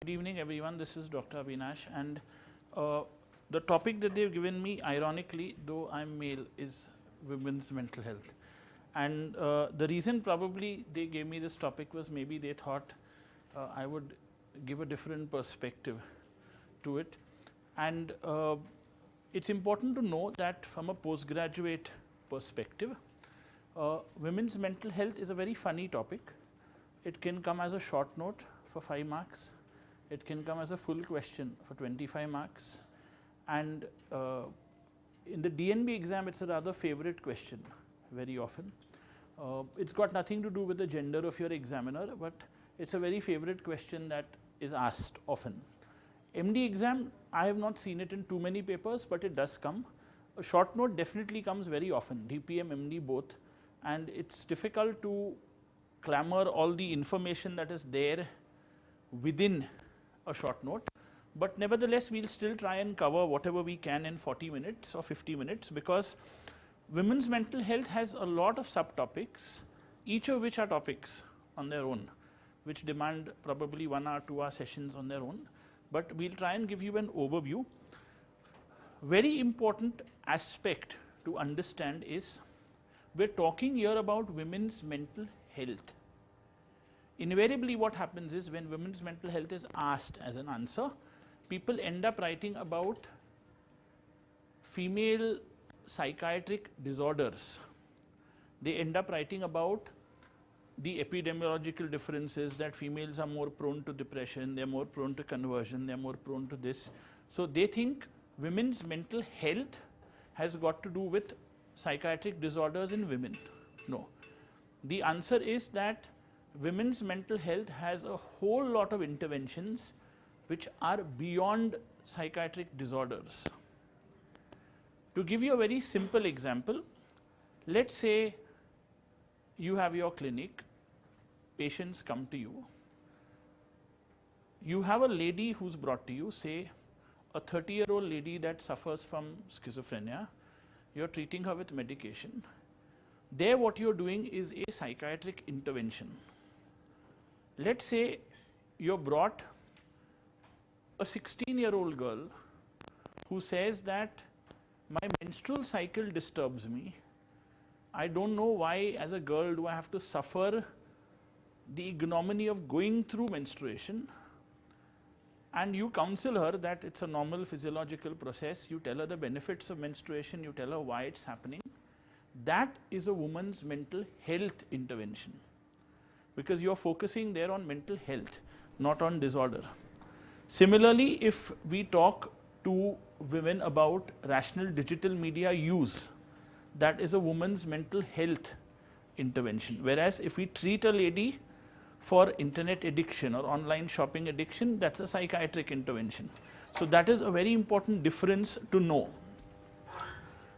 Good evening, everyone. This is Dr. Avinash, and the topic that they've given me, ironically, though I'm male, is women's mental health. And the reason probably they gave me this topic was maybe they thought I would give a different perspective to it. And it's important to know that from a postgraduate perspective, women's mental health is a very funny topic. It can come as a short note for 5 marks. It can come as a full question for 25 marks. And in the DNB exam, it's a rather favorite question very often. It's got nothing to do with the gender of your examiner, but it's a very favorite question that is asked often. MD exam, I have not seen it in too many papers, but it does come. A short note definitely comes very often, DPM, MD both, and it's difficult to clamor all the information that is there within a short note, but nevertheless we'll still try and cover whatever we can in 40 minutes or 50 minutes, because women's mental health has a lot of subtopics, each of which are topics on their own, which demand probably 1 hour, 2 hour sessions on their own, but we'll try and give you an overview. Very important aspect to understand is we're talking here about women's mental health. Invariably what happens is when women's mental health is asked as an answer, people end up writing about female psychiatric disorders. They end up writing about the epidemiological differences, that females are more prone to depression, they're more prone to conversion, they're more prone to this. So they think women's mental health has got to do with psychiatric disorders in women. No. The answer is that women's mental health has a whole lot of interventions which are beyond psychiatric disorders. To give you a very simple example, let's say you have your clinic, patients come to you. You have a lady who's brought to you, say a 30-year-old lady that suffers from schizophrenia. You're treating her with medication. There what you're doing is a psychiatric intervention. Let's say you're brought a 16-year-old girl who says that my menstrual cycle disturbs me. I don't know why as a girl do I have to suffer the ignominy of going through menstruation, and you counsel her that it's a normal physiological process, you tell her the benefits of menstruation, you tell her why it's happening. That is a woman's mental health intervention, because you are focusing there on mental health, not on disorder. Similarly, if we talk to women about rational digital media use, that is a woman's mental health intervention. Whereas if we treat a lady for internet addiction or online shopping addiction, that's a psychiatric intervention. So that is a very important difference to know.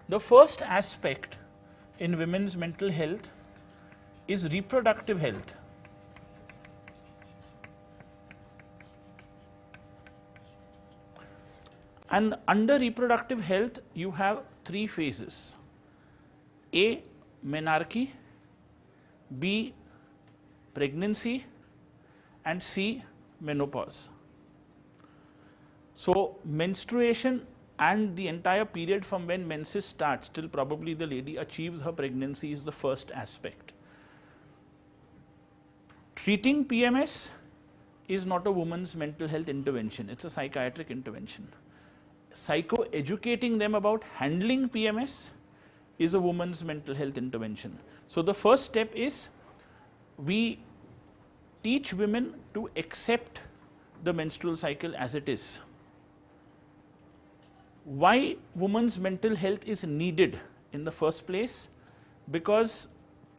The first aspect in women's mental health is reproductive health. And under reproductive health, you have 3 phases. A, menarche, B, pregnancy, and C, menopause. So menstruation and the entire period from when menses starts till probably the lady achieves her pregnancy is the first aspect. Treating PMS is not a woman's mental health intervention, it's a psychiatric intervention. Psycho-educating them about handling PMS is a woman's mental health intervention. So the first step is we teach women to accept the menstrual cycle as it is. Why women's mental health is needed in the first place? Because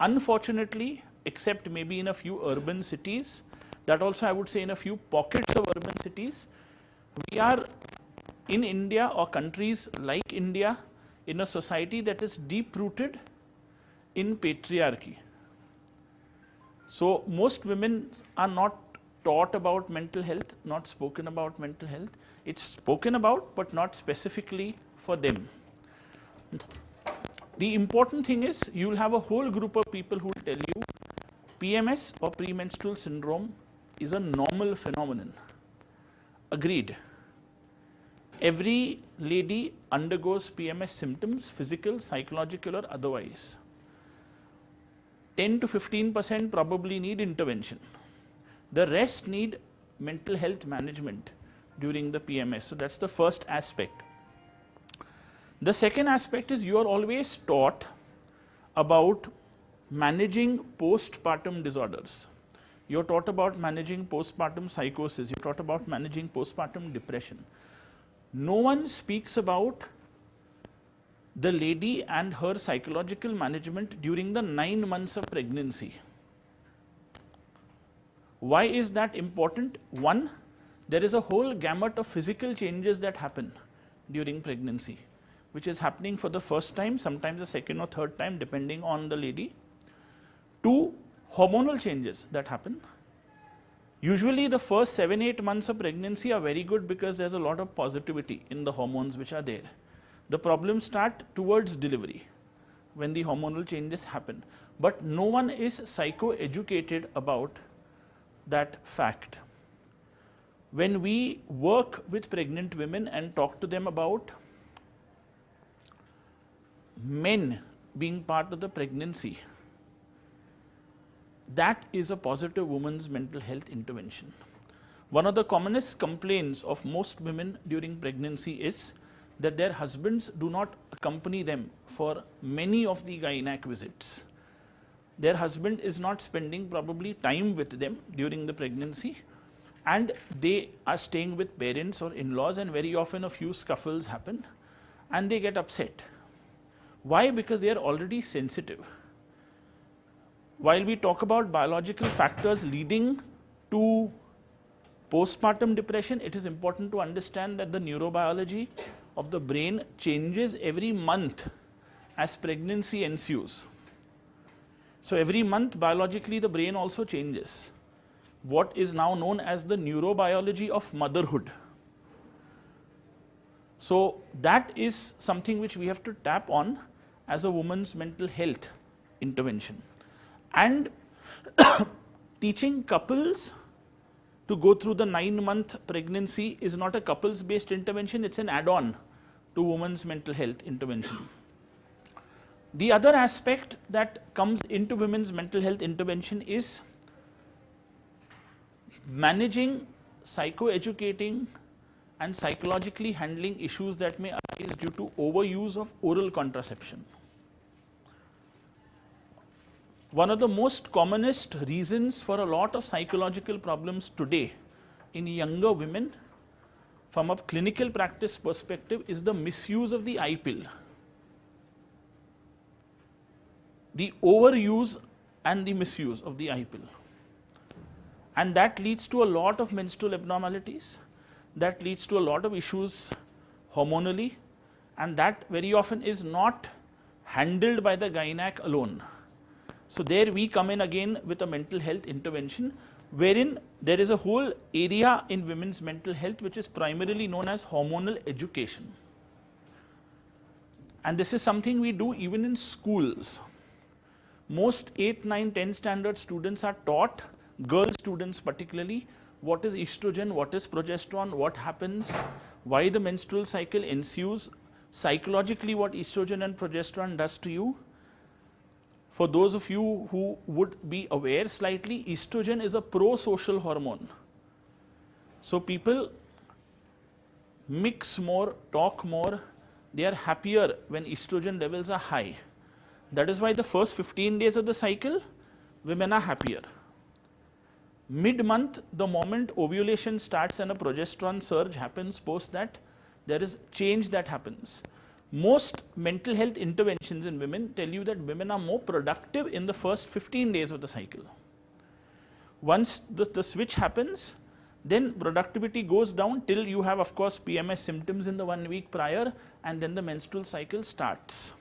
unfortunately, except maybe in a few urban cities, that also I would say in a few pockets of urban cities, we are in India or countries like India in a society that is deep rooted in patriarchy. So most women are not taught about mental health, not spoken about mental health. It's spoken about, but not specifically for them. The important thing is you will have a whole group of people who will tell you PMS or premenstrual syndrome is a normal phenomenon. agreed. Every lady undergoes PMS symptoms, physical, psychological or otherwise. 10 to 15% probably need intervention. The rest need mental health management during the PMS. So that's the first aspect. The second aspect is you are always taught about managing postpartum disorders. You're taught about managing postpartum psychosis. You're taught about managing postpartum depression. No one speaks about the lady and her psychological management during the 9 months of pregnancy. Why is that important? One, there is a whole gamut of physical changes that happen during pregnancy, which is happening for the first time, sometimes the second or third time, depending on the lady. Two, hormonal changes that happen. Usually the first 7-8 months of pregnancy are very good because there's a lot of positivity in the hormones which are there. The problems start towards delivery when the hormonal changes happen. But no one is psycho-educated about that fact. When we work with pregnant women and talk to them about men being part of the pregnancy, that is a positive woman's mental health intervention. One of the commonest complaints of most women during pregnancy is that their husbands do not accompany them for many of the gynec visits. Their husband is not spending probably time with them during the pregnancy, and they are staying with parents or in-laws, and very often a few scuffles happen and they get upset. Why? Because they are already sensitive. While we talk about biological factors leading to postpartum depression, it is important to understand that the neurobiology of the brain changes every month as pregnancy ensues. So every month biologically the brain also changes. What is now known as the neurobiology of motherhood. So that is something which we have to tap on as a woman's mental health intervention. And teaching couples to go through the 9-month pregnancy is not a couples based intervention, it's an add-on to women's mental health intervention. The other aspect that comes into women's mental health intervention is managing, psycho-educating and psychologically handling issues that may arise due to overuse of oral contraception. One of the most commonest reasons for a lot of psychological problems today in younger women from a clinical practice perspective is the misuse of the I pill. The overuse and the misuse of the I pill. And that leads to a lot of menstrual abnormalities, that leads to a lot of issues hormonally, and that very often is not handled by the gynec alone. So there we come in again with a mental health intervention, wherein there is a whole area in women's mental health which is primarily known as hormonal education. And this is something we do even in schools. Most 8, 9, 10 standard students are taught, girl students particularly, what is estrogen, what is progesterone, what happens, why the menstrual cycle ensues, psychologically what estrogen and progesterone does to you. For those of you who would be aware slightly, estrogen is a pro-social hormone. So people mix more, talk more, they are happier when estrogen levels are high. That is why the first 15 days of the cycle, women are happier. Mid-month, the moment ovulation starts and a progesterone surge happens, post that, there is change that happens. Most mental health interventions in women tell you that women are more productive in the first 15 days of the cycle. Once the switch happens, then productivity goes down till you have, of course, PMS symptoms in the 1 week prior, and then the menstrual cycle starts.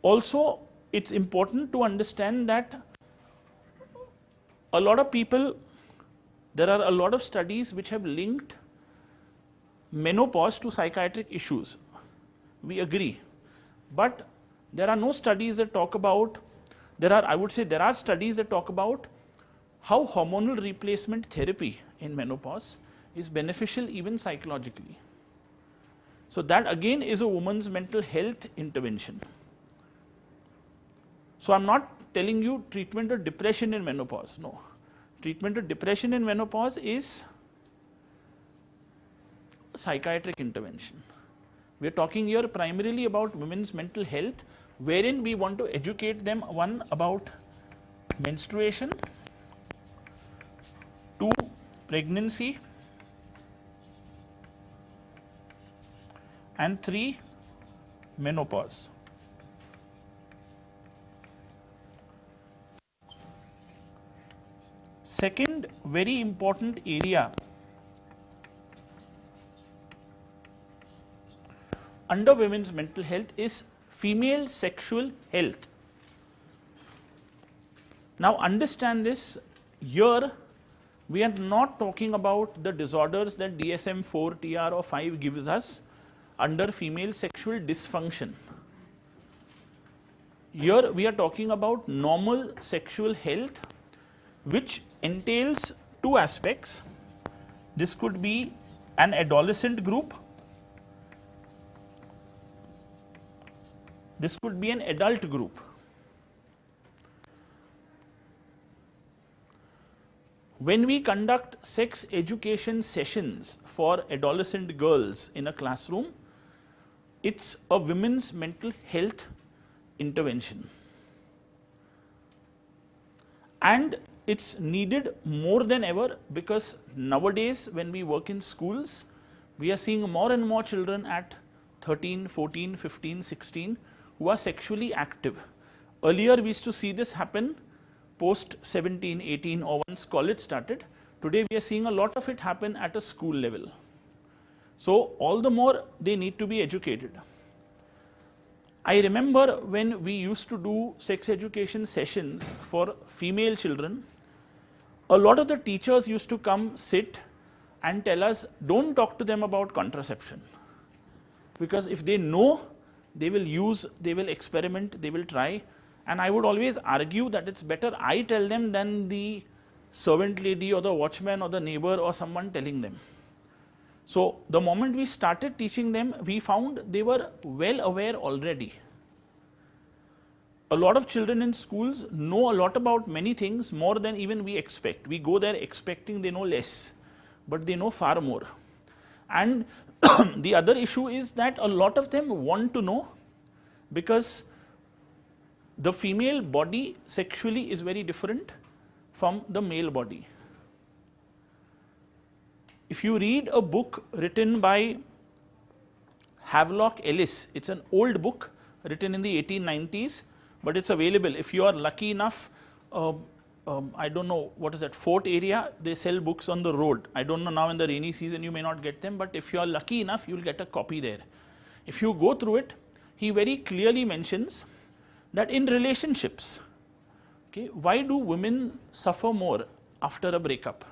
Also, it's important to understand that a lot of people, there are a lot of studies which have linked menopause to psychiatric issues. We agree. But there are no studies that talk about, I would say there are studies that talk about how hormonal replacement therapy in menopause is beneficial even psychologically. So that again is a woman's mental health intervention. So I'm not telling you treatment of depression in menopause, no. Treatment of depression in menopause is a psychiatric intervention. We are talking here primarily about women's mental health, wherein we want to educate them, one, about menstruation, two, pregnancy, and three, menopause. Second very important area under women's mental health is female sexual health. Now understand this, here we are not talking about the disorders that DSM-4, TR or 5 gives us under female sexual dysfunction. Here we are talking about normal sexual health, which entails two aspects. This could be an adolescent group, this could be an adult group. When we conduct sex education sessions for adolescent girls in a classroom, it's a women's mental health intervention. And it's needed more than ever, because nowadays when we work in schools, we are seeing more and more children at 13, 14, 15, 16 who are sexually active. Earlier we used to see this happen post 17, 18 or once college started. Today we are seeing a lot of it happen at a school level. So all the more they need to be educated. I remember when we used to do sex education sessions for female children, a lot of the teachers used to come sit and tell us, don't talk to them about contraception. Because if they know, they will use, they will experiment, they will try. And I would always argue that it's better I tell them than the servant lady or the watchman or the neighbor or someone telling them. So the moment we started teaching them, we found they were well aware already. A lot of children in schools know a lot about many things, more than even we expect. We go there expecting they know less, but they know far more. And the other issue is that a lot of them want to know, because the female body sexually is very different from the male body. If you read a book written by Havelock Ellis, it's an old book written in the 1890s, but it's available. If you are lucky enough, I don't know, what is that, Fort area, they sell books on the road. I don't know, now in the rainy season you may not get them, but if you are lucky enough, you will get a copy there. If you go through it, he very clearly mentions that in relationships, okay, why do women suffer more after a breakup?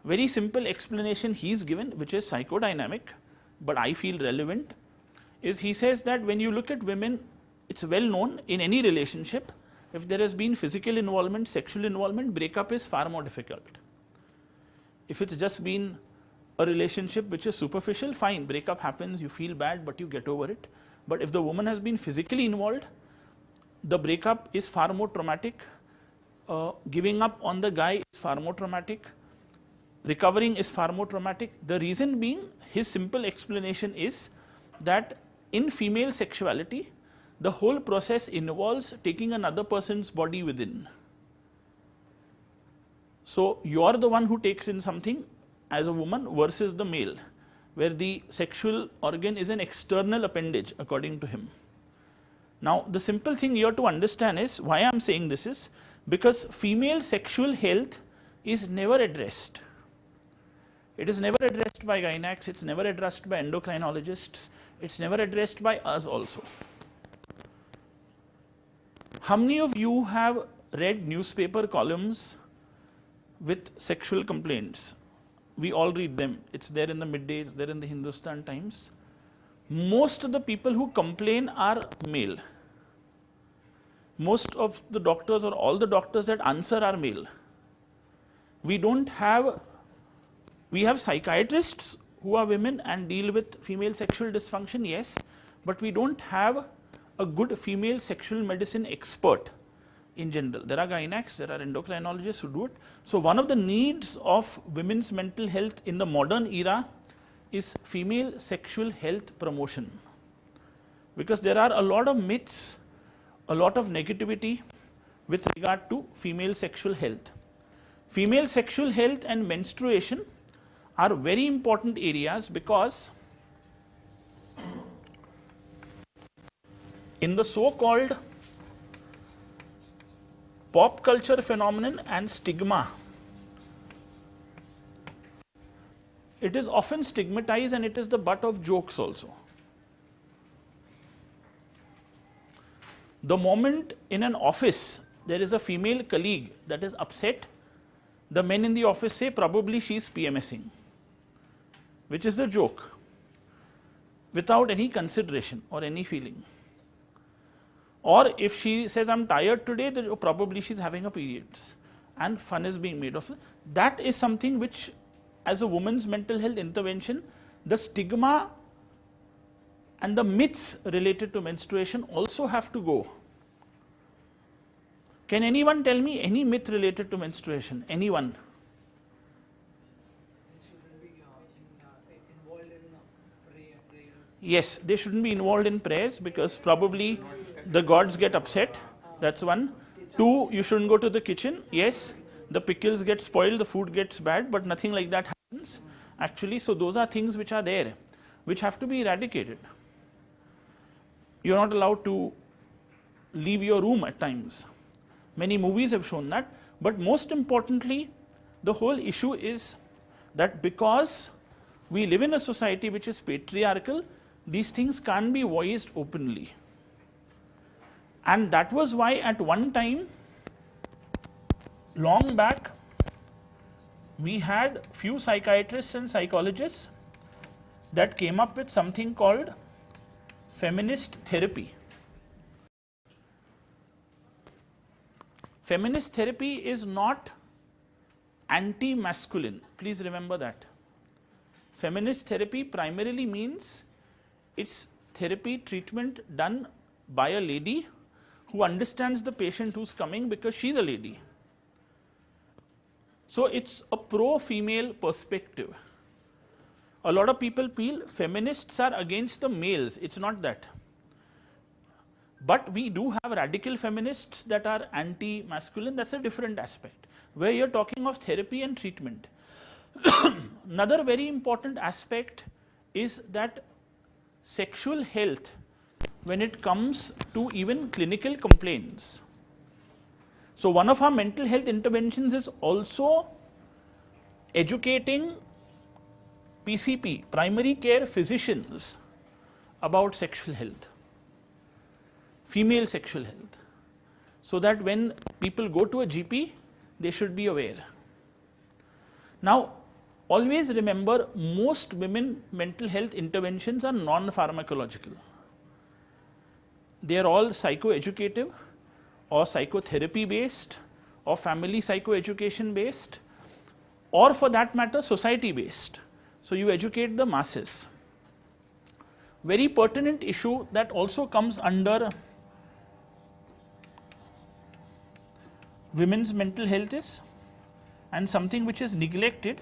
Very simple explanation he's given, which is psychodynamic, but I feel relevant, is he says that when you look at women, it's well known in any relationship, if there has been physical involvement, sexual involvement, breakup is far more difficult. If it's just been a relationship which is superficial, fine, breakup happens, you feel bad, but you get over it. But if the woman has been physically involved, the breakup is far more traumatic. Giving up on the guy is far more traumatic. Recovering is far more traumatic. The reason being, his simple explanation is that in female sexuality, the whole process involves taking another person's body within. So you are the one who takes in something as a woman versus the male, where the sexual organ is an external appendage according to him. Now the simple thing you have to understand is, why I am saying this is, because female sexual health is never addressed. It is never addressed by gynacs, it's never addressed by endocrinologists, it's never addressed by us also. How many of you have read newspaper columns with sexual complaints? We all read them. It's there in the middays, there in the Hindustan Times. Most of the people who complain are male. most of the doctors or all the doctors that answer are male. We have psychiatrists who are women and deal with female sexual dysfunction, yes, but we don't have a good female sexual medicine expert in general. There are gynacs, there are endocrinologists who do it. So one of the needs of women's mental health in the modern era is female sexual health promotion, because there are a lot of myths, a lot of negativity with regard to female sexual health. Female sexual health and menstruation are very important areas, because in the so-called pop culture phenomenon and stigma, it is often stigmatized and it is the butt of jokes also. The moment in an office there is a female colleague that is upset, the men in the office say probably she is PMSing, which is the joke, without any consideration or any feeling. Or if she says I'm tired today, then probably she's having a periods, and fun is being made of it. That is something which, as a woman's mental health intervention, the stigma and the myths related to menstruation also have to go. Can anyone tell me any myth related to menstruation? Anyone? Yes, they shouldn't be involved in prayers, because probably the gods get upset. That's one. Two, you shouldn't go to the kitchen. Yes, the pickles get spoiled, the food gets bad, but nothing like that happens actually. So those are things which are there, which have to be eradicated. You're not allowed to leave your room at times. Many movies have shown that. But most importantly, the whole issue is that because we live in a society which is patriarchal, these things can't be voiced openly. And that was why at one time, long back, we had few psychiatrists and psychologists that came up with something called feminist therapy. Feminist therapy is not anti-masculine. Please remember that. Feminist therapy primarily means it's therapy treatment done by a lady who understands the patient who's coming because she's a lady. So it's a pro-female perspective. A lot of people feel feminists are against the males. It's not that. But we do have radical feminists that are anti-masculine. That's a different aspect, where you're talking of therapy and treatment. Another very important aspect is that sexual health, when it comes to even clinical complaints. So one of our mental health interventions is also educating PCP, primary care physicians, about sexual health, female sexual health, so that when people go to a GP, they should be aware. Now, always remember, most women mental health interventions are non-pharmacological. They are all psychoeducative or psychotherapy based or family psychoeducation based, or for that matter society based. So you educate the masses. Very pertinent issue that also comes under women's mental health is, and something which is neglected,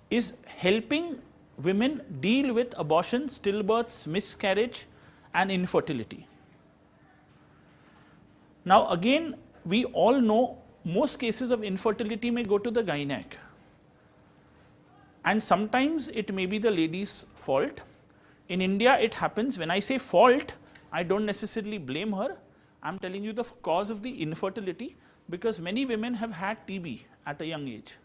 is helping women deal with abortion, stillbirths, miscarriage and infertility. Now again, we all know most cases of infertility may go to the gynac, and sometimes it may be the lady's fault. In India it happens. When I say fault, I don't necessarily blame her. I'm telling you the cause of the infertility, because many women have had TB at a young age,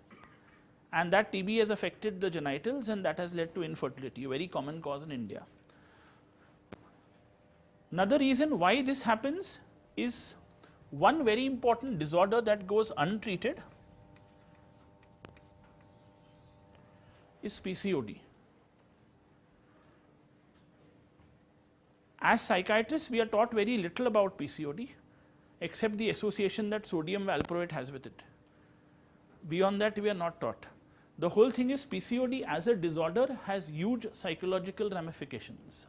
and that TB has affected the genitals, and that has led to infertility, a very common cause in India. Another reason why this happens is one very important disorder that goes untreated, is PCOD. As psychiatrists, we are taught very little about PCOD, except the association that sodium valproate has with it. Beyond that, we are not taught. The whole thing is PCOD as a disorder has huge psychological ramifications.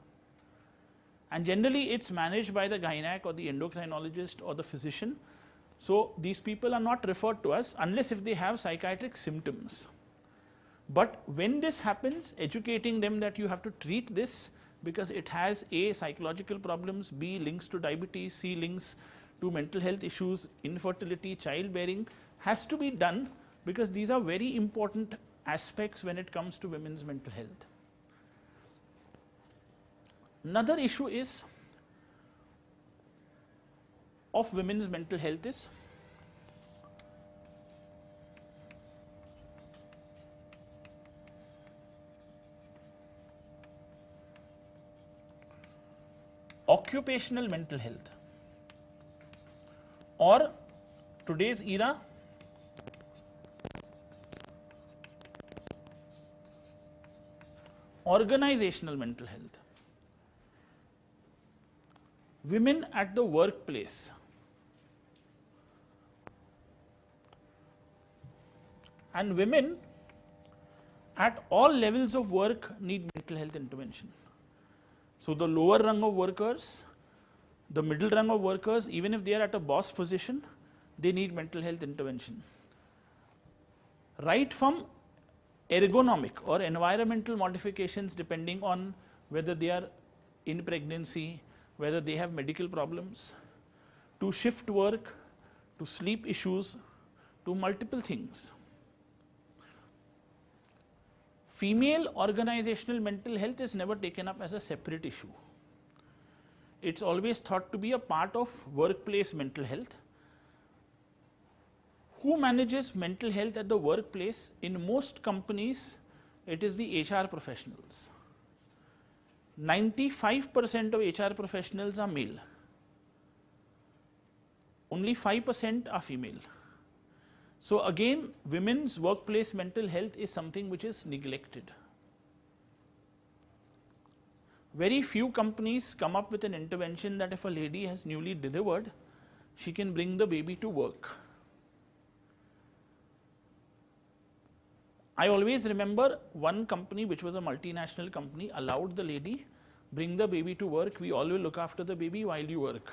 And generally, it's managed by the gynec or the endocrinologist or the physician. So these people are not referred to us unless if they have psychiatric symptoms. But when this happens, educating them that you have to treat this because it has A, psychological problems, B, links to diabetes, C, links to mental health issues, infertility, childbearing, has to be done because these are very important aspects when it comes to women's mental health. Another issue is of women's mental health is occupational mental health, or today's era organizational mental health. Women at the workplace. And women at all levels of work need mental health intervention. So the lower rung of workers, the middle rung of workers, even if they are at a boss position, they need mental health intervention. Right from ergonomic or environmental modifications depending on whether they are in pregnancy, whether they have medical problems, to shift work, to sleep issues, to multiple things. Female organizational mental health is never taken up as a separate issue. It's always thought to be a part of workplace mental health. Who manages mental health at the workplace? In most companies, it is the HR professionals. 95% of HR professionals are male. Only 5% are female. So again, women's workplace mental health is something which is neglected. Very few companies come up with an intervention that if a lady has newly delivered, she can bring the baby to work. I always remember one company, which was a multinational company, allowed the lady bring the baby to work. We all will look after the baby while you work.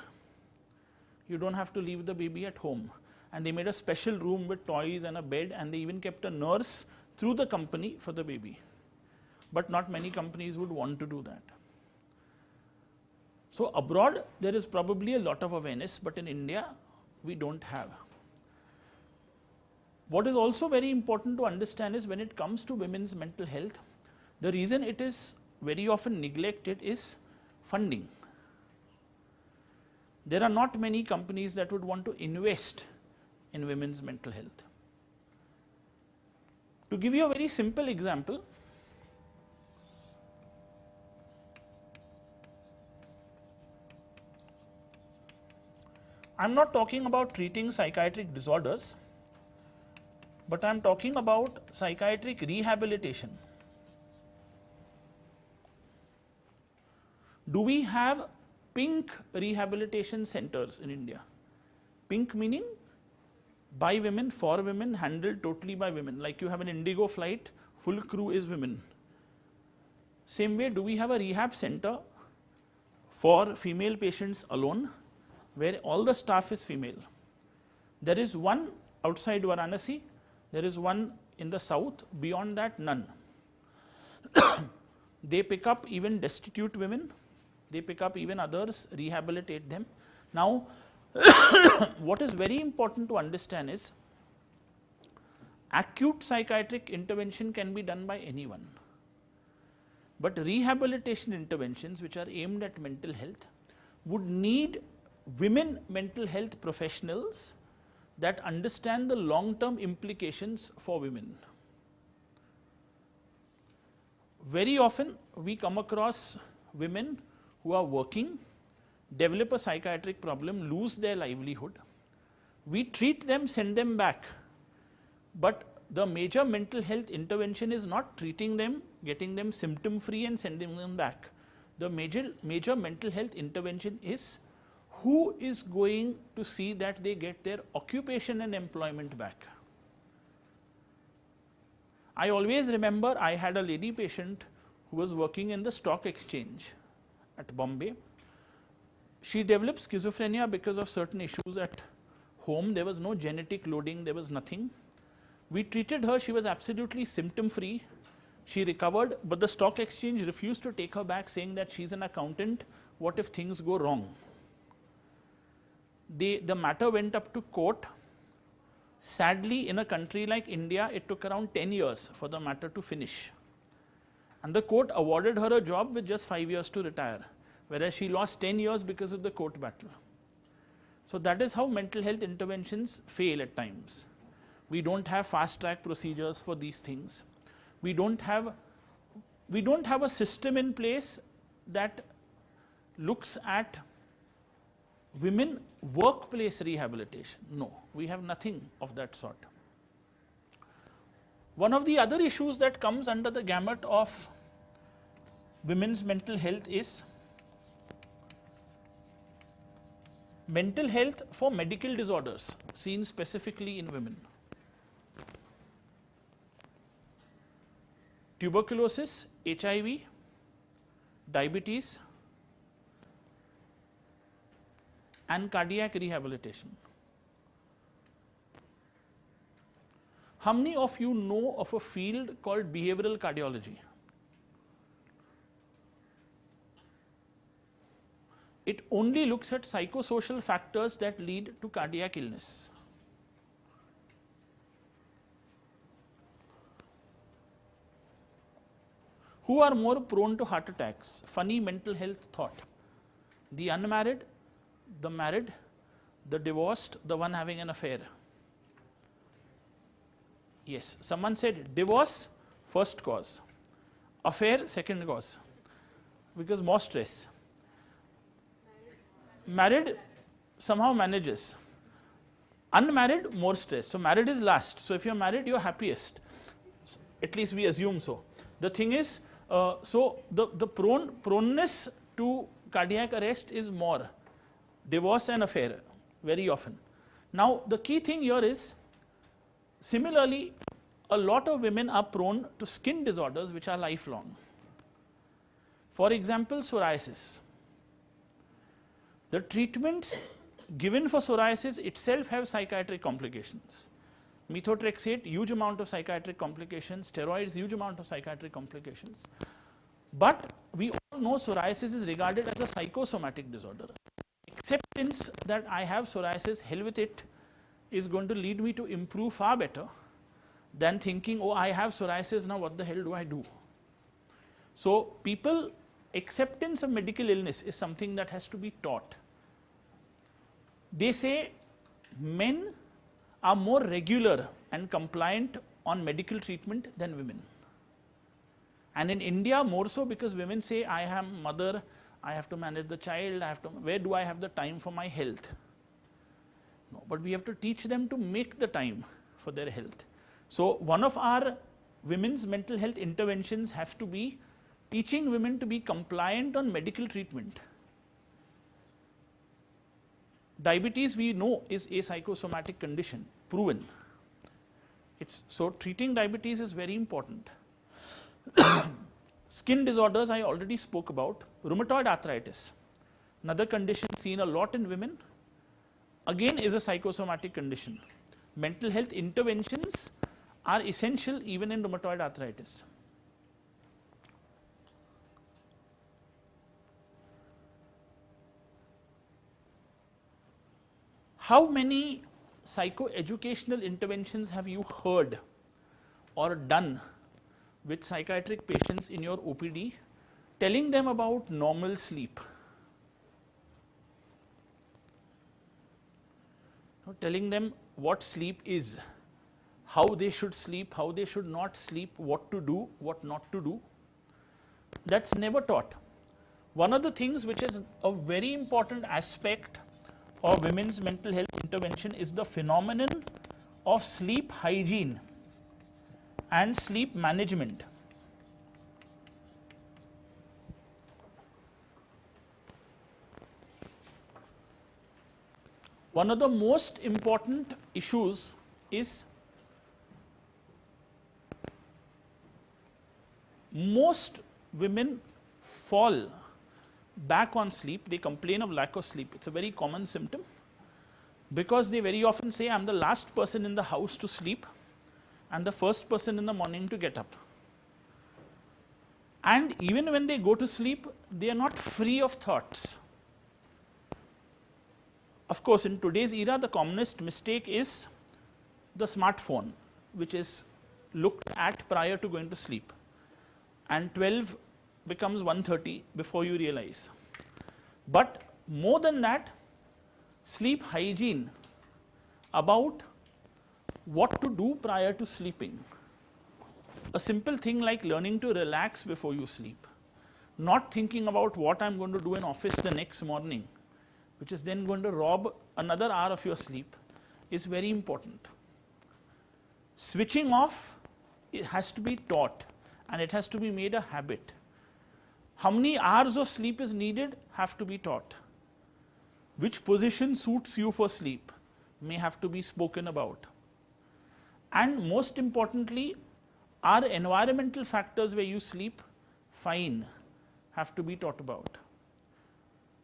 You don't have to leave the baby at home. And they made a special room with toys and a bed, and they even kept a nurse through the company for the baby. But not many companies would want to do that. So abroad, there is probably a lot of awareness, but in India, we don't have. What is also very important to understand is when it comes to women's mental health, the reason it is very often neglected is funding. There are not many companies that would want to invest in women's mental health. To give you a very simple example, I'm not talking about treating psychiatric disorders, but I'm talking about psychiatric rehabilitation. Do we have pink rehabilitation centers in India? Pink meaning by women, for women, handled totally by women. Like you have an Indigo flight, full crew is women. Same way, do we have a rehab center for female patients alone, where all the staff is female? There is one outside Varanasi, there is one in the south, beyond that none. They pick up even destitute women, they pick up even others, rehabilitate them. Now, what is very important to understand is acute psychiatric intervention can be done by anyone. But rehabilitation interventions which are aimed at mental health would need women mental health professionals that understand the long-term implications for women. Very often we come across women who are working, develop a psychiatric problem, lose their livelihood. We treat them, send them back, but the major mental health intervention is not treating them, getting them symptom free and sending them back. The major mental health intervention is who is going to see that they get their occupation and employment back. I always remember I had a lady patient who was working in the stock exchange at Bombay. She developed schizophrenia because of certain issues at home. There was no genetic loading, there was nothing. We treated her, she was absolutely symptom free. She recovered, but the stock exchange refused to take her back, saying that she's an accountant. What if things go wrong? The matter went up to court. Sadly, in a country like India, it took around 10 years for the matter to finish. And the court awarded her a job with just 5 years to retire, whereas she lost 10 years because of the court battle. So that is how mental health interventions fail at times. We don't have fast track procedures for these things. We don't have a system in place that looks at women workplace rehabilitation. No, we have nothing of that sort. One of the other issues that comes under the gamut of women's mental health is mental health for medical disorders seen specifically in women. Tuberculosis, HIV, diabetes, and cardiac rehabilitation. How many of you know of a field called behavioral cardiology? It only looks at psychosocial factors that lead to cardiac illness. Who are more prone to heart attacks? Funny mental health thought. The unmarried, the married, the divorced, the one having an affair. Yes, someone said divorce, first cause. Affair, second cause. Because more stress. Married somehow manages. Unmarried, more stress. So married is last. So if you're married, you're happiest. At least we assume so. The thing is, so the proneness to cardiac arrest is more. Divorce and affair, very often. Now, the key thing here is, similarly, a lot of women are prone to skin disorders which are lifelong. For example, psoriasis. The treatments given for psoriasis itself have psychiatric complications. Methotrexate, huge amount of psychiatric complications. Steroids, huge amount of psychiatric complications. But we all know psoriasis is regarded as a psychosomatic disorder. Acceptance that I have psoriasis, hell with it, is going to lead me to improve far better than thinking, oh, I have psoriasis, now what the hell do I do? So people, acceptance of medical illness is something that has to be taught. They say men are more regular and compliant on medical treatment than women. And in India more so, because women say, I am mother, I have to manage the child, where do I have the time for my health? No, but we have to teach them to make the time for their health. So one of our women's mental health interventions has to be teaching women to be compliant on medical treatment. Diabetes, we know, is a psychosomatic condition, proven. So treating diabetes is very important. Skin disorders I already spoke about. Rheumatoid arthritis, another condition seen a lot in women, again is a psychosomatic condition. Mental health interventions are essential even in rheumatoid arthritis. How many psychoeducational interventions have you heard or done with psychiatric patients in your OPD, telling them about normal sleep? Telling them what sleep is, how they should sleep, how they should not sleep, what to do, what not to do. That's never taught. One of the things which is a very important aspect of women's mental health intervention is the phenomenon of sleep hygiene. and sleep management. One of the most important issues is most women fall back on sleep. They complain of lack of sleep. It's a very common symptom because they very often say, I'm the last person in the house to sleep and the first person in the morning to get up. And even when they go to sleep, they are not free of thoughts. Of course, in today's era, the commonest mistake is the smartphone, which is looked at prior to going to sleep. And 12 becomes 1:30 before you realize. But more than that, sleep hygiene, about what to do prior to sleeping. A simple thing like learning to relax before you sleep, not thinking about what I'm going to do in office the next morning, which is then going to rob another hour of your sleep, is very important. Switching off, it has to be taught and it has to be made a habit. How many hours of sleep is needed have to be taught. Which position suits you for sleep may have to be spoken about. And most importantly, are environmental factors where you sleep fine have to be taught about.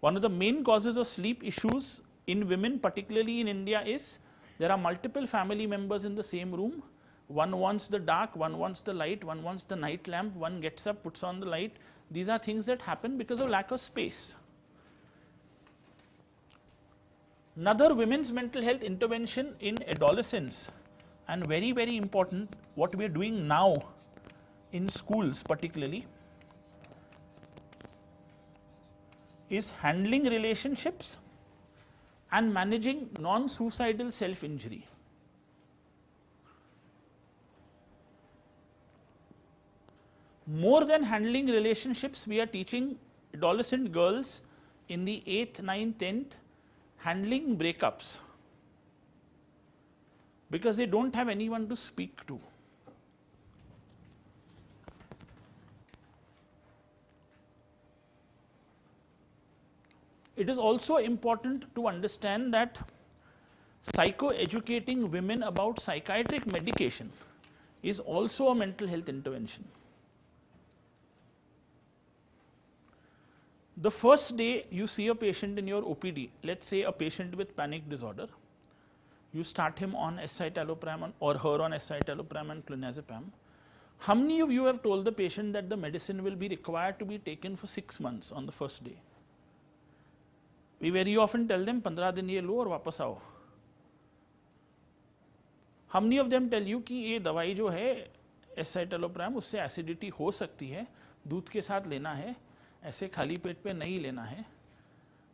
One of the main causes of sleep issues in women, particularly in India, is there are multiple family members in the same room. One wants the dark, one wants the light, one wants the night lamp, one gets up, puts on the light. These are things that happen because of lack of space. Another women's mental health intervention in adolescence, and very, very important, what we are doing now in schools particularly, is handling relationships and managing non-suicidal self-injury. More than handling relationships, we are teaching adolescent girls in the 8th, 9th, 10th handling breakups because they don't have anyone to speak to. It is also important to understand that psychoeducating women about psychiatric medication is also a mental health intervention. The first day you see a patient in your OPD, let's say a patient with panic disorder, you start him on escitalopram or her on escitalopram and clonazepam. How many of you have told the patient that the medicine will be required to be taken for 6 months on the first day? We very often tell them 15 दिन ये लो और वापस आओ. How many of them tell you कि ये दवाई जो है escitalopram उससे एसिडिटी हो सकती है, दूध के साथ लेना है, ऐसे खाली पेट पे नहीं लेना है.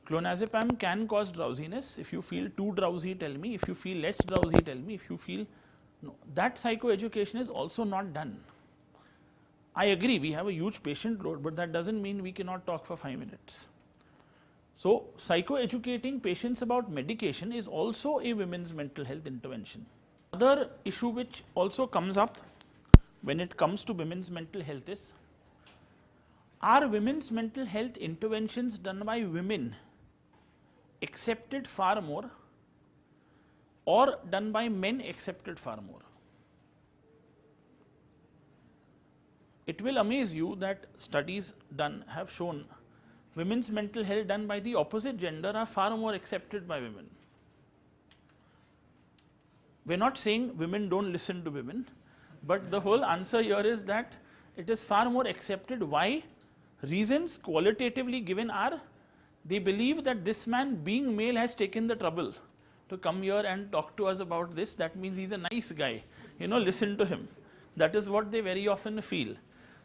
Clonazepam can cause drowsiness. If you feel too drowsy, tell me. If you feel less drowsy, tell me. If you feel no, that psychoeducation is also not done. I agree, we have a huge patient load, but that doesn't mean we cannot talk for 5 minutes. So, psychoeducating patients about medication is also a women's mental health intervention. Another issue which also comes up when it comes to women's mental health is, are women's mental health interventions done by women accepted far more or done by men accepted far more? It will amaze you that studies done have shown women's mental health done by the opposite gender are far more accepted by women. We are not saying women don't listen to women, but the whole answer here is that it is far more accepted. Why? Reasons qualitatively given are, they believe that this man being male has taken the trouble to come here and talk to us about this. That means he's a nice guy, you know, listen to him. That is what they very often feel.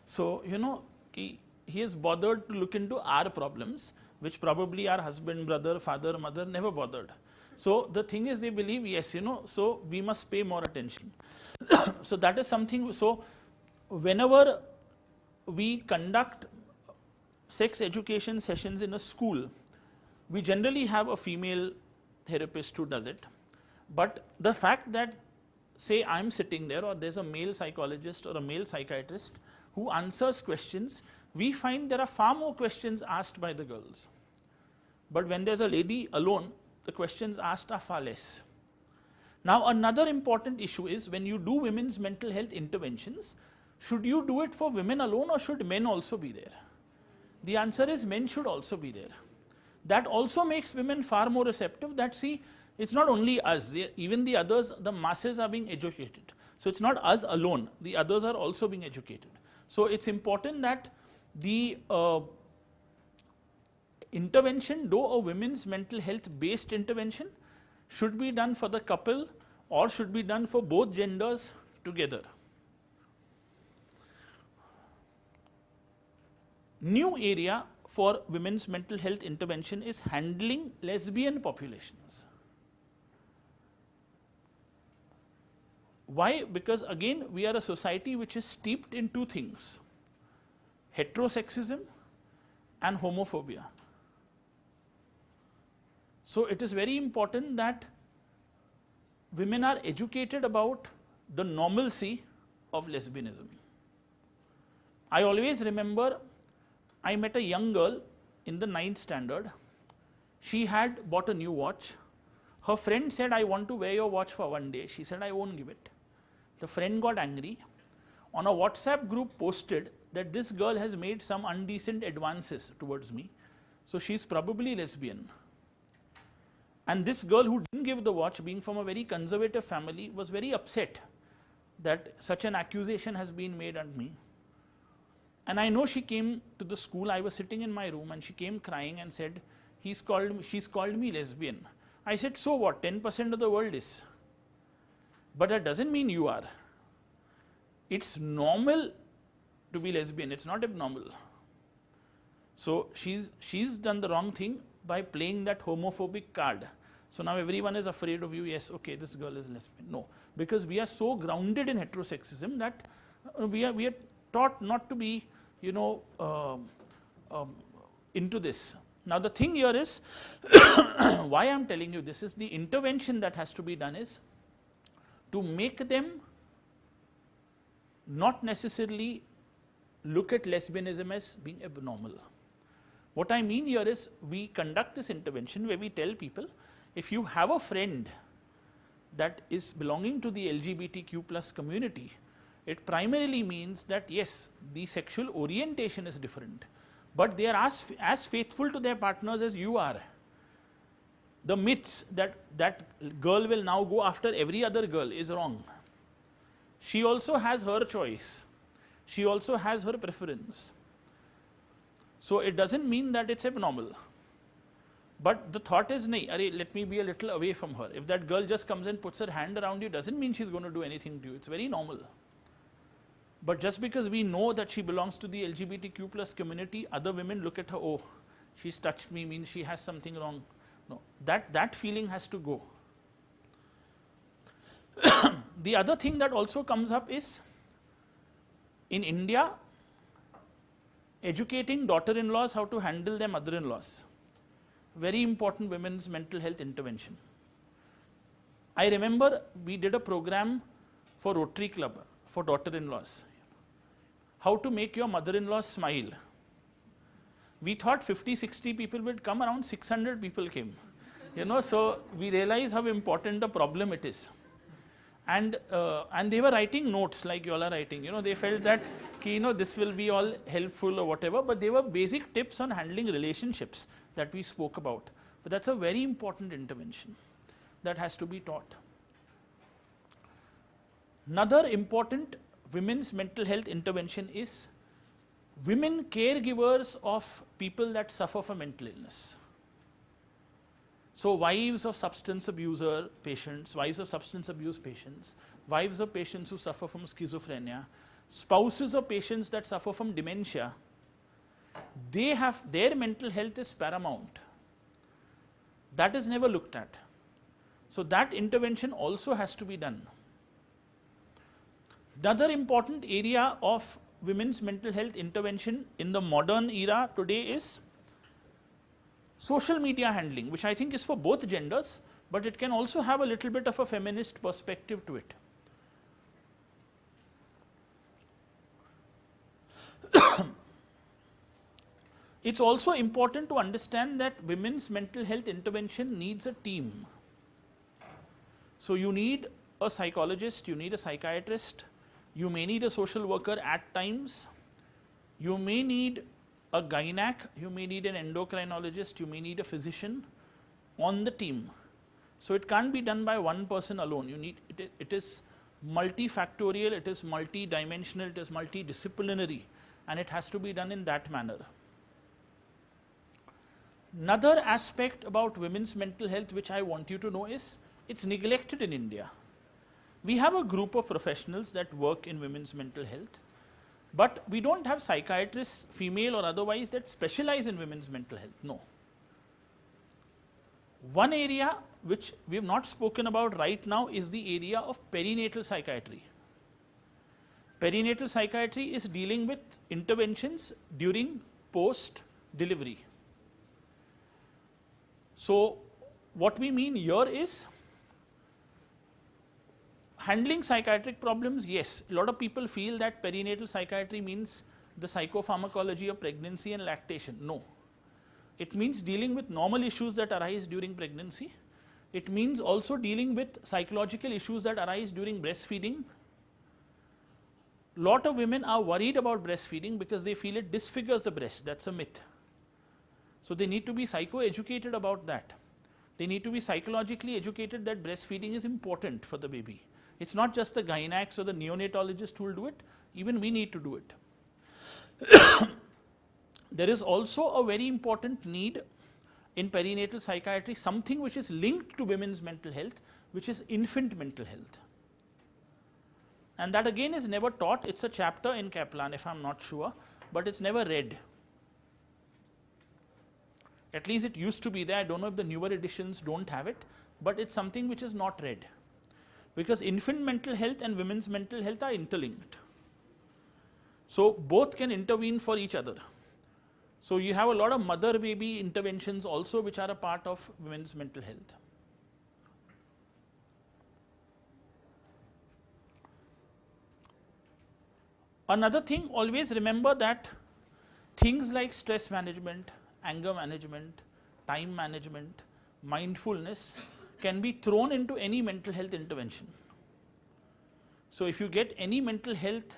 So, you know, he is bothered to look into our problems, which probably our husband, brother, father, mother never bothered. So, the thing is they believe, yes, you know, so we must pay more attention. So, that is something. So, whenever we conduct sex education sessions in a school, we generally have a female therapist who does it. But the fact that say I'm sitting there, or there's a male psychologist or a male psychiatrist who answers questions, we find there are far more questions asked by the girls. But when there's a lady alone, the questions asked are far less. Now, another important issue is when you do women's mental health interventions, should you do it for women alone or should men also be there? The answer is men should also be there. That also makes women far more receptive, that see, it's not only us, even the others, the masses are being educated. So it's not us alone, the others are also being educated. So it's important that the intervention, though a women's mental health based intervention, should be done for the couple or should be done for both genders together. New area for women's mental health intervention is handling lesbian populations. Why? Because again, we are a society which is steeped in two things: heterosexism and homophobia. So it is very important that women are educated about the normalcy of lesbianism. I always remember I met a young girl in the 9th standard. She had bought a new watch. Her friend said, I want to wear your watch for one day. She said, I won't give it. The friend got angry. On a WhatsApp group posted that this girl has made some indecent advances towards me. So she's probably lesbian. And this girl who didn't give the watch, being from a very conservative family, was very upset that such an accusation has been made on me. And I know she came to the school. I was sitting in my room and she came crying and said, she's called me lesbian. I said, so what? 10% of the world is. But that doesn't mean you are. It's normal to be lesbian. It's not abnormal. So she's done the wrong thing by playing that homophobic card. So now everyone is afraid of you. Yes, okay, this girl is lesbian. No, because we are so grounded in heterosexism that we are taught not to be, into this. Now the thing here is, why I'm telling you this is the intervention that has to be done is to make them not necessarily look at lesbianism as being abnormal. What I mean here is we conduct this intervention where we tell people, if you have a friend that is belonging to the LGBTQ plus community, it primarily means that yes, the sexual orientation is different, but they are as faithful to their partners as you are. The myths that girl will now go after every other girl is wrong. She also has her choice. She also has her preference. So it doesn't mean that it's abnormal. But the thought is, nahi, let me be a little away from her. If that girl just comes and puts her hand around you, doesn't mean she's going to do anything to you. It's very normal. But just because we know that she belongs to the LGBTQ plus community, other women look at her, oh, she's touched me, means she has something wrong. No, that feeling has to go. The other thing that also comes up is, in India, educating daughter-in-laws how to handle their mother-in-laws. Very important women's mental health intervention. I remember we did a program for Rotary Club for daughter-in-laws. How to make your mother-in-law smile. We thought 50, 60 people would come, around 600 people came. So we realized how important a problem it is. And they were writing notes like you all are writing. They felt that this will be all helpful or whatever, but they were basic tips on handling relationships that we spoke about. But that's a very important intervention that has to be taught. Another important women's mental health intervention is women caregivers of people that suffer from mental illness. So wives of substance abuser patients, wives of substance abuse patients, wives of patients who suffer from schizophrenia, spouses of patients that suffer from dementia, their mental health is paramount. That is never looked at. So that intervention also has to be done. Another important area of women's mental health intervention in the modern era today is social media handling, which I think is for both genders, but it can also have a little bit of a feminist perspective to it. It's also important to understand that women's mental health intervention needs a team. So you need a psychologist, you need a psychiatrist, you may need a social worker at times, you may need a gynac, you may need an endocrinologist, you may need a physician on the team. So it can't be done by one person alone. You need it is multifactorial, it is multidimensional, it is multidisciplinary, and it has to be done in that manner. Another aspect about women's mental health which I want you to know is it's neglected in India. We have a group of professionals that work in women's mental health, but we don't have psychiatrists, female or otherwise, that specialize in women's mental health. No. One area which we have not spoken about right now is the area of perinatal psychiatry. Perinatal psychiatry is dealing with interventions during post-delivery. So what we mean here is handling psychiatric problems. Yes, a lot of people feel that perinatal psychiatry means the psychopharmacology of pregnancy and lactation. No. It means dealing with normal issues that arise during pregnancy. It means also dealing with psychological issues that arise during breastfeeding. Lot of women are worried about breastfeeding because they feel it disfigures the breast. That's a myth. So they need to be psycho-educated about that. They need to be psychologically educated that breastfeeding is important for the baby. It's not just the gynacs or the neonatologist who will do it, even we need to do it. There is also a very important need in perinatal psychiatry, something which is linked to women's mental health, which is infant mental health. And that again is never taught. It's a chapter in Kaplan, if I'm not sure, but it's never read. At least it used to be there. I don't know if the newer editions don't have it, but it's something which is not read. Because infant mental health and women's mental health are interlinked. So both can intervene for each other. So you have a lot of mother-baby interventions also which are a part of women's mental health. Another thing, always remember that things like stress management, anger management, time management, mindfulness can be thrown into any mental health intervention. So if you get any mental health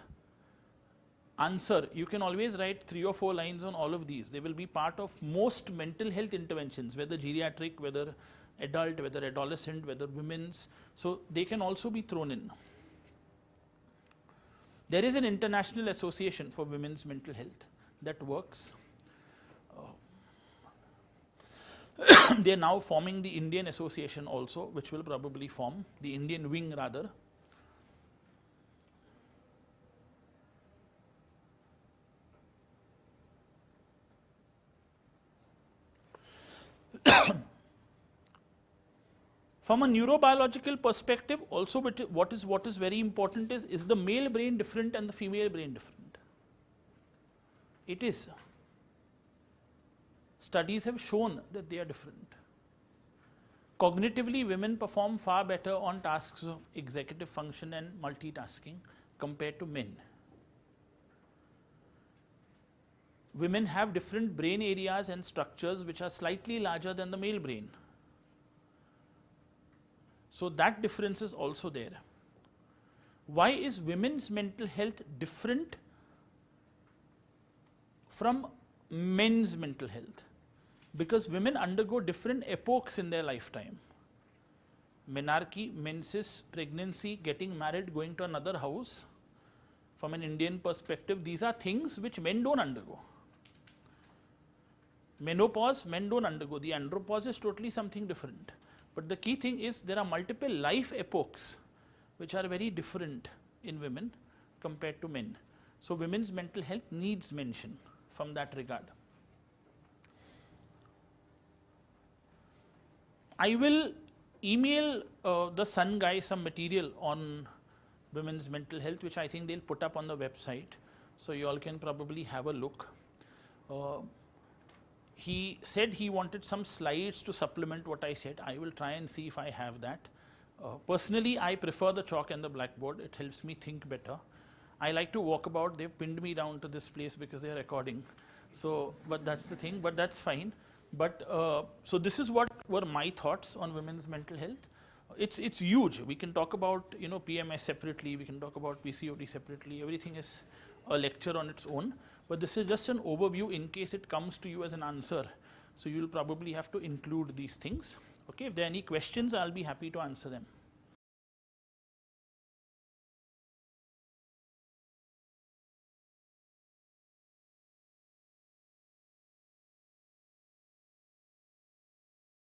answer, you can always write 3 or 4 lines on all of these. They will be part of most mental health interventions, whether geriatric, whether adult, whether adolescent, whether women's. So they can also be thrown in. There is an international association for women's mental health that works. They are now forming the Indian association also, which will probably form, the Indian wing rather. From a neurobiological perspective, also what is very important is the male brain different and the female brain different? It is. Studies have shown that they are different. Cognitively, women perform far better on tasks of executive function and multitasking compared to men. Women have different brain areas and structures which are slightly larger than the male brain. So that difference is also there. Why is women's mental health different from men's mental health? Because women undergo different epochs in their lifetime. Menarche, menses, pregnancy, getting married, going to another house. From an Indian perspective, these are things which men don't undergo. Menopause, men don't undergo. The andropause is totally something different. But the key thing is there are multiple life epochs which are very different in women compared to men. So women's mental health needs mention from that regard. I will email the Sun guys some material on women's mental health, which I think they'll put up on the website. So you all can probably have a look. He said he wanted some slides to supplement what I said. I will try and see if I have that. Personally, I prefer the chalk and the blackboard. It helps me think better. I like to walk about. They've pinned me down to this place because they're recording. So, but that's the thing, but that's fine. But so this is what were my thoughts on women's mental health. It's huge. We can talk about PMS separately. We can talk about PCOD separately. Everything is a lecture on its own. But this is just an overview in case it comes to you as an answer. So you'll probably have to include these things. Okay. If there are any questions, I'll be happy to answer them.